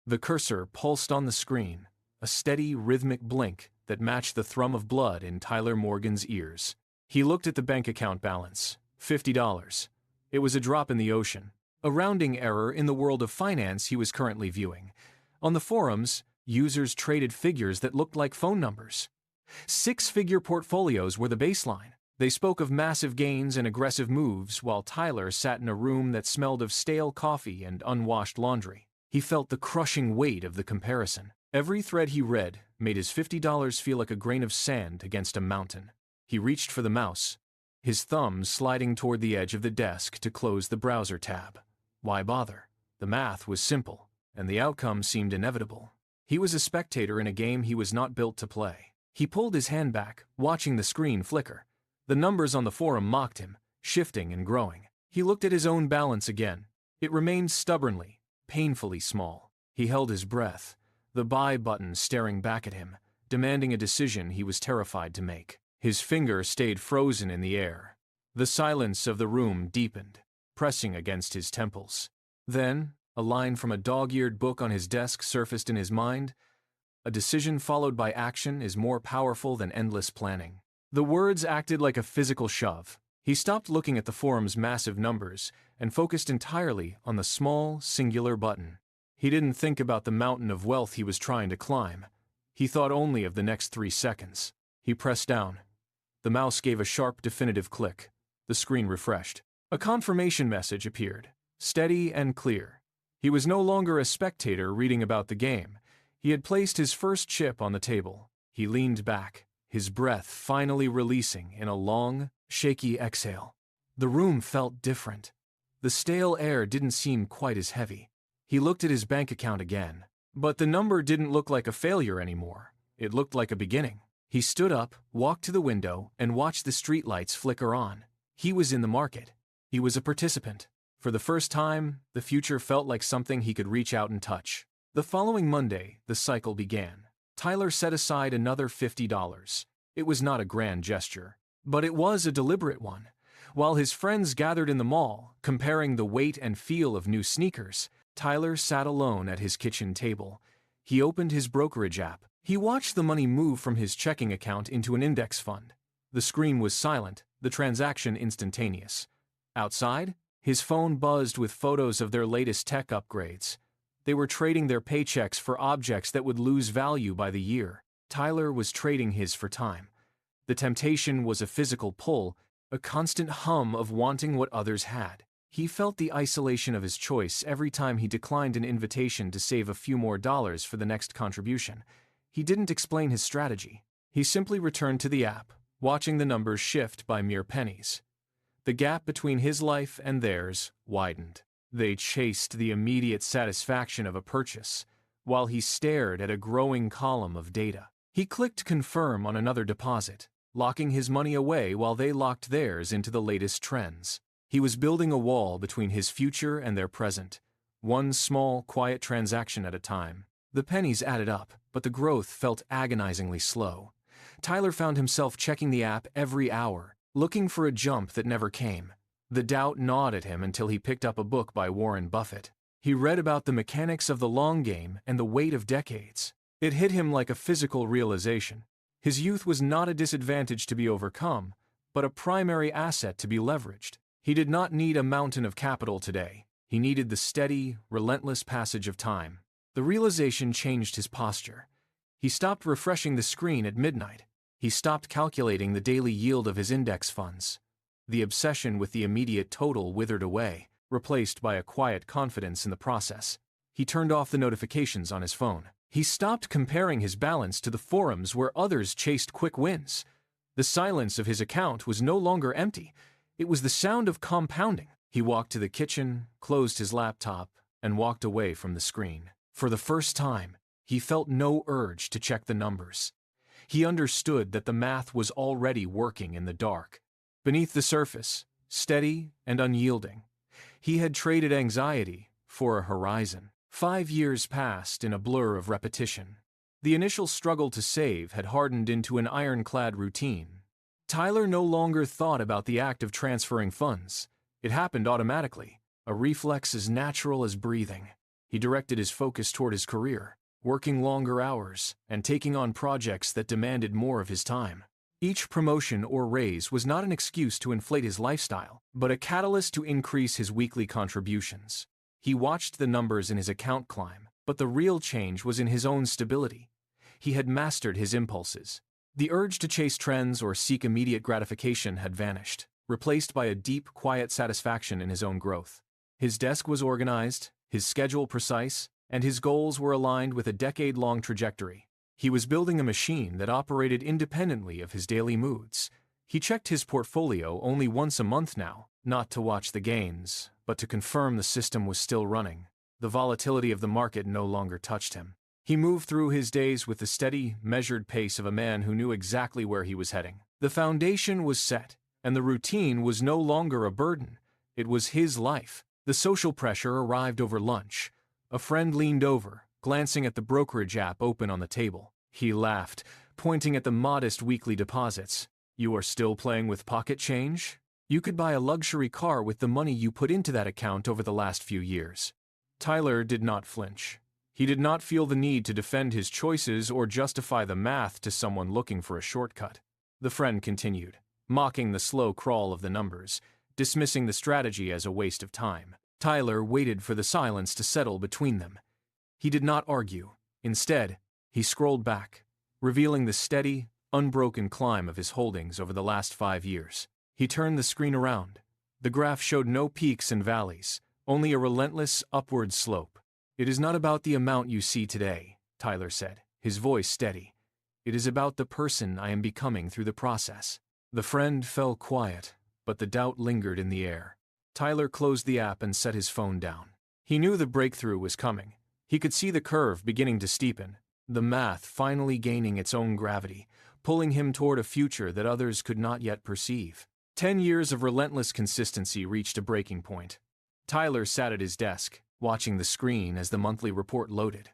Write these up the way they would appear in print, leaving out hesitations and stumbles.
The cursor pulsed on the screen, a steady, rhythmic blink that matched the thrum of blood in Tyler Morgan's ears. He looked at the bank account balance, $50. It was a drop in the ocean, a rounding error in the world of finance he was currently viewing. On the forums, users traded figures that looked like phone numbers. Six-figure portfolios were the baseline. They spoke of massive gains and aggressive moves while Tyler sat in a room that smelled of stale coffee and unwashed laundry. He felt the crushing weight of the comparison. Every thread he read made his $50 feel like a grain of sand against a mountain. He reached for the mouse, his thumb sliding toward the edge of the desk to close the browser tab. Why bother? The math was simple, and the outcome seemed inevitable. He was a spectator in a game he was not built to play. He pulled his hand back, watching the screen flicker. The numbers on the forum mocked him, shifting and growing. He looked at his own balance again. It remained stubbornly, painfully small. He held his breath, the buy button staring back at him, demanding a decision he was terrified to make. His finger stayed frozen in the air. The silence of the room deepened, pressing against his temples. Then, a line from a dog-eared book on his desk surfaced in his mind. A decision followed by action is more powerful than endless planning. The words acted like a physical shove. He stopped looking at the forum's massive numbers and focused entirely on the small, singular button. He didn't think about the mountain of wealth he was trying to climb. He thought only of the next 3 seconds. He pressed down. The mouse gave a sharp, definitive click. The screen refreshed. A confirmation message appeared, steady and clear. He was no longer a spectator reading about the game. He had placed his first chip on the table. He leaned back, his breath finally releasing in a long, shaky exhale. The room felt different. The stale air didn't seem quite as heavy. He looked at his bank account again. But the number didn't look like a failure anymore. It looked like a beginning. He stood up, walked to the window, and watched the streetlights flicker on. He was in the market. He was a participant. For the first time, the future felt like something he could reach out and touch. The following Monday, the cycle began. Tyler set aside another $50. It was not a grand gesture, but it was a deliberate one. While his friends gathered in the mall, comparing the weight and feel of new sneakers, Tyler sat alone at his kitchen table. He opened his brokerage app. He watched the money move from his checking account into an index fund. The screen was silent, the transaction instantaneous. Outside, his phone buzzed with photos of their latest tech upgrades. They were trading their paychecks for objects that would lose value by the year. Tyler was trading his for time. The temptation was a physical pull, a constant hum of wanting what others had. He felt the isolation of his choice every time he declined an invitation to save a few more dollars for the next contribution. He didn't explain his strategy. He simply returned to the app, watching the numbers shift by mere pennies. The gap between his life and theirs widened. They chased the immediate satisfaction of a purchase, while he stared at a growing column of data. He clicked confirm on another deposit, locking his money away while they locked theirs into the latest trends. He was building a wall between his future and their present, one small, quiet transaction at a time. The pennies added up, but the growth felt agonizingly slow. Tyler found himself checking the app every hour, looking for a jump that never came. The doubt gnawed at him until he picked up a book by Warren Buffett. He read about the mechanics of the long game and the weight of decades. It hit him like a physical realization. His youth was not a disadvantage to be overcome, but a primary asset to be leveraged. He did not need a mountain of capital today. He needed the steady, relentless passage of time. The realization changed his posture. He stopped refreshing the screen at midnight. He stopped calculating the daily yield of his index funds. The obsession with the immediate total withered away, replaced by a quiet confidence in the process. He turned off the notifications on his phone. He stopped comparing his balance to the forums where others chased quick wins. The silence of his account was no longer empty. It was the sound of compounding. He walked to the kitchen, closed his laptop, and walked away from the screen. For the first time, he felt no urge to check the numbers. He understood that the math was already working in the dark. Beneath the surface, steady and unyielding, he had traded anxiety for a horizon. 5 years passed in a blur of repetition. The initial struggle to save had hardened into an ironclad routine. Tyler no longer thought about the act of transferring funds. It happened automatically, a reflex as natural as breathing. He directed his focus toward his career, working longer hours and taking on projects that demanded more of his time. Each promotion or raise was not an excuse to inflate his lifestyle, but a catalyst to increase his weekly contributions. He watched the numbers in his account climb, but the real change was in his own stability. He had mastered his impulses. The urge to chase trends or seek immediate gratification had vanished, replaced by a deep, quiet satisfaction in his own growth. His desk was organized, his schedule precise, and his goals were aligned with a decade-long trajectory. He was building a machine that operated independently of his daily moods. He checked his portfolio only once a month now, not to watch the gains, but to confirm the system was still running. The volatility of the market no longer touched him. He moved through his days with the steady, measured pace of a man who knew exactly where he was heading. The foundation was set, and the routine was no longer a burden. It was his life. The social pressure arrived over lunch. A friend leaned over, glancing at the brokerage app open on the table. He laughed, pointing at the modest weekly deposits. "You are still playing with pocket change? You could buy a luxury car with the money you put into that account over the last few years." Tyler did not flinch. He did not feel the need to defend his choices or justify the math to someone looking for a shortcut. The friend continued, mocking the slow crawl of the numbers, dismissing the strategy as a waste of time. Tyler waited for the silence to settle between them. He did not argue. Instead, he scrolled back, revealing the steady, unbroken climb of his holdings over the last 5 years. He turned the screen around. The graph showed no peaks and valleys, only a relentless upward slope. "It is not about the amount you see today," Tyler said, his voice steady. "It is about the person I am becoming through the process." The friend fell quiet, but the doubt lingered in the air. Tyler closed the app and set his phone down. He knew the breakthrough was coming. He could see the curve beginning to steepen, the math finally gaining its own gravity, pulling him toward a future that others could not yet perceive. 10 years of relentless consistency reached a breaking point. Tyler sat at his desk, watching the screen as the monthly report loaded.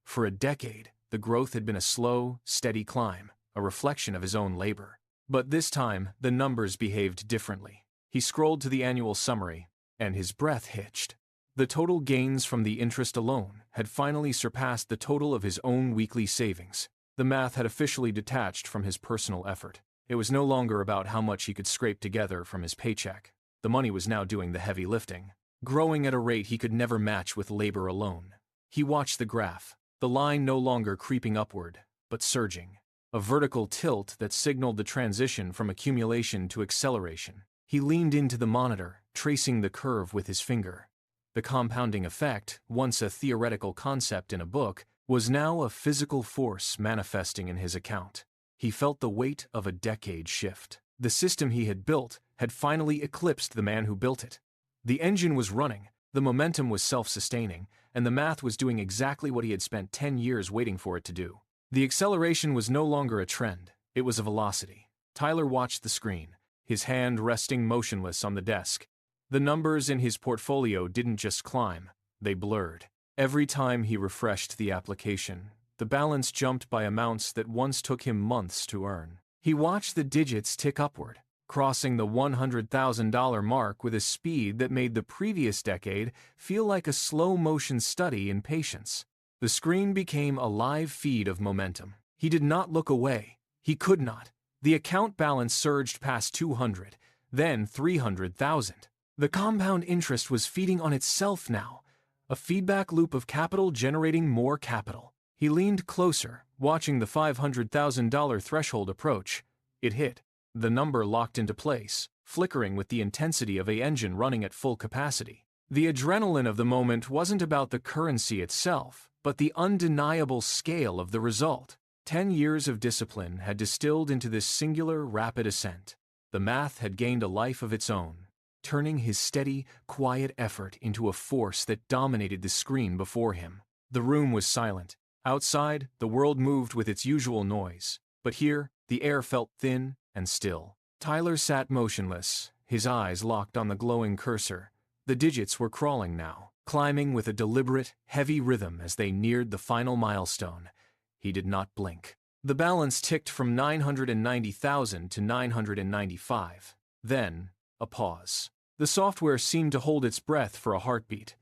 For a decade, the growth had been a slow, steady climb, a reflection of his own labor. But this time, the numbers behaved differently. He scrolled to the annual summary, and his breath hitched. The total gains from the interest alone had finally surpassed the total of his own weekly savings. The math had officially detached from his personal effort. It was no longer about how much he could scrape together from his paycheck. The money was now doing the heavy lifting, growing at a rate he could never match with labor alone. He watched the graph, the line no longer creeping upward, but surging. A vertical tilt that signaled the transition from accumulation to acceleration. He leaned into the monitor, tracing the curve with his finger. The compounding effect, once a theoretical concept in a book, was now a physical force manifesting in his account. He felt the weight of a decade shift. The system he had built had finally eclipsed the man who built it. The engine was running, the momentum was self-sustaining, and the math was doing exactly what he had spent 10 years waiting for it to do. The acceleration was no longer a trend, it was a velocity. Tyler watched the screen, his hand resting motionless on the desk. The numbers in his portfolio didn't just climb, they blurred. Every time he refreshed the application, the balance jumped by amounts that once took him months to earn. He watched the digits tick upward, crossing the $100,000 mark with a speed that made the previous decade feel like a slow-motion study in patience. The screen became a live feed of momentum. He did not look away. He could not. The account balance surged past 200, then 300,000. The compound interest was feeding on itself now, a feedback loop of capital generating more capital. He leaned closer, watching the $500,000 threshold approach. It hit. The number locked into place, flickering with the intensity of an engine running at full capacity. The adrenaline of the moment wasn't about the currency itself, but the undeniable scale of the result. 10 years of discipline had distilled into this singular, rapid ascent. The math had gained a life of its own, turning his steady, quiet effort into a force that dominated the screen before him. The room was silent. Outside, the world moved with its usual noise, but here, the air felt thin and still. Tyler sat motionless, his eyes locked on the glowing cursor. The digits were crawling now, climbing with a deliberate, heavy rhythm as they neared the final milestone. He did not blink. The balance ticked from 990,000 to 995. Then, a pause. The software seemed to hold its breath for a heartbeat.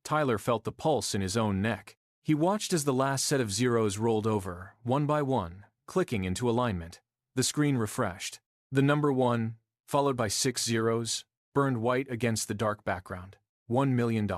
Tyler felt the pulse in his own neck. He watched as the last set of zeros rolled over, one by one, clicking into alignment. The screen refreshed. The number 1, followed by 6 zeros, burned white against the dark background. $1 million.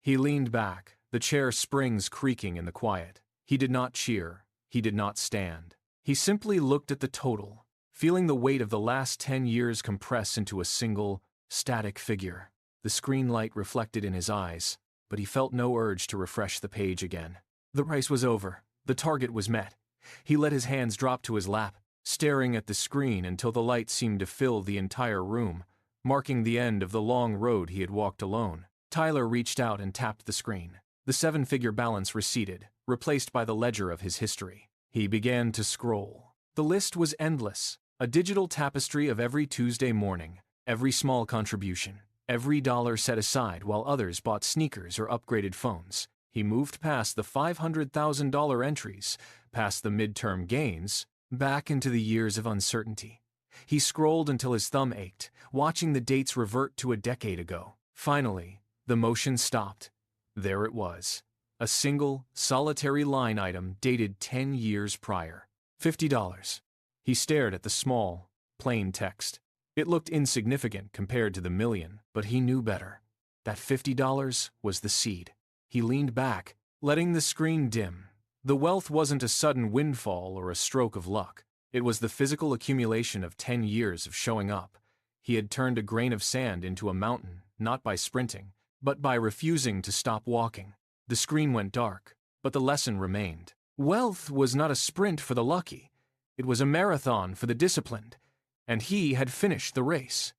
He leaned back, the chair springs creaking in the quiet. He did not cheer. He did not stand. He simply looked at the total, feeling the weight of the last 10 years compress into a single, static figure. The screen light reflected in his eyes, but he felt no urge to refresh the page again. The race was over. The target was met. He let his hands drop to his lap, staring at the screen until the light seemed to fill the entire room, marking the end of the long road he had walked alone. Tyler reached out and tapped the screen. The 7-figure balance receded, replaced by the ledger of his history. He began to scroll. The list was endless, a digital tapestry of every Tuesday morning, every small contribution, every dollar set aside while others bought sneakers or upgraded phones. He moved past the $500,000 entries, past the midterm gains, back into the years of uncertainty. He scrolled until his thumb ached, watching the dates revert to a decade ago. Finally, the motion stopped. There it was. A single, solitary line item dated 10 years prior. $50. He stared at the small, plain text. It looked insignificant compared to the million, but he knew better. That $50 was the seed. He leaned back, letting the screen dim. The wealth wasn't a sudden windfall or a stroke of luck. It was the physical accumulation of 10 years of showing up. He had turned a grain of sand into a mountain, not by sprinting, but by refusing to stop walking. The screen went dark, but the lesson remained. Wealth was not a sprint for the lucky. It was a marathon for the disciplined, and he had finished the race.